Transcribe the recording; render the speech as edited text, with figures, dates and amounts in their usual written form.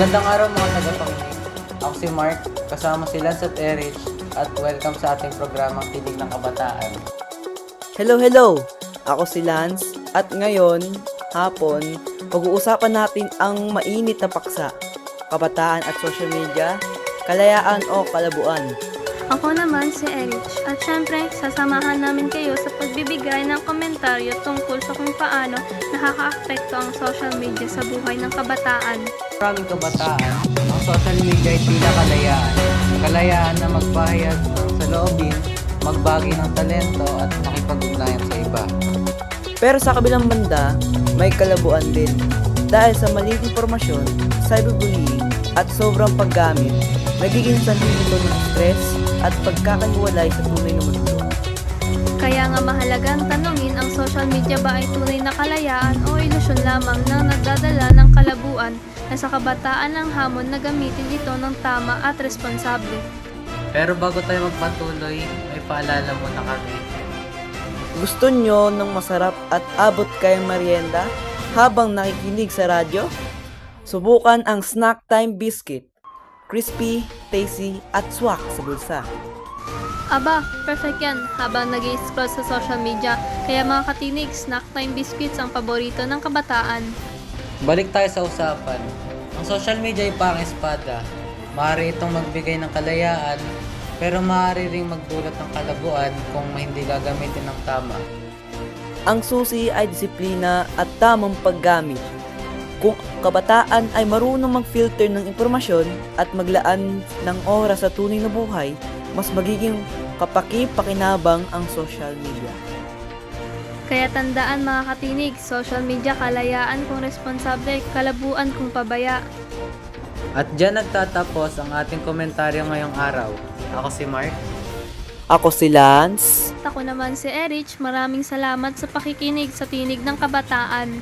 Magandang araw mga tagapakinig. Ako si Mark, kasama si Lance at Erich, at welcome sa ating programang Tinig ng Kabataan. Hello! Ako si Lance at ngayon, hapon, pag-uusapan natin ang mainit na paksa, kabataan at social media, kalayaan o kalabuan. Ako naman si Erich at syempre sasamahan namin kayo sa pagbibigay ng komentaryo tungkol sa kung paano nakakaapekto ang social media sa buhay ng kabataan. Maraming kabataan, ang social media ay tila kalayaan. Kalayaan na magpahayag ng saloobin, magbagi ng talento at makipag-ugnayan sa iba. Pero sa kabilang banda, may kalabuan din. Dahil sa maling impormasyon, cyberbullying at sobrang paggamit, nagiging sanhi ito ng stress at pagkakahiwalay sa tunay na mundo. Kaya nga mahalagang tanungin ang social media ba ay tunay na kalayaan o ilusyon lamang na nagdadala ng kalabuan na sa kabataan ng hamon na gamitin ito ng tama at responsable. Pero bago tayo magpatuloy, may paalala muna kami. Gusto nyo ng masarap at abot kayang merienda habang nakikinig sa radyo? Subukan ang Snack Time Biscuit. Crispy, tasty, at swak sa bulsa. Aba, perfect yan habang nag-i-scroll sa social media. Kaya mga katinig, snack time biscuits ang paborito ng kabataan. Balik tayo sa usapan. Ang social media ay parang espada. Maaari itong magbigay ng kalayaan, pero maaari ring magdulot ng kalabuan kung hindi gagamitin ng tama. Ang susi ay disiplina at tamang paggamit. Kung kabataan ay marunong mag-filter ng impormasyon at maglaan ng oras sa tunay na buhay, mas magiging kapaki-pakinabang ang social media. Kaya tandaan mga katinig, social media kalayaan kung responsable, kalabuan kung pabaya. At dyan nagtatapos ang ating komentaryo ngayong araw. Ako si Mark. Ako si Lance. Ako naman si Erich, maraming salamat sa pakikinig sa Tinig ng Kabataan.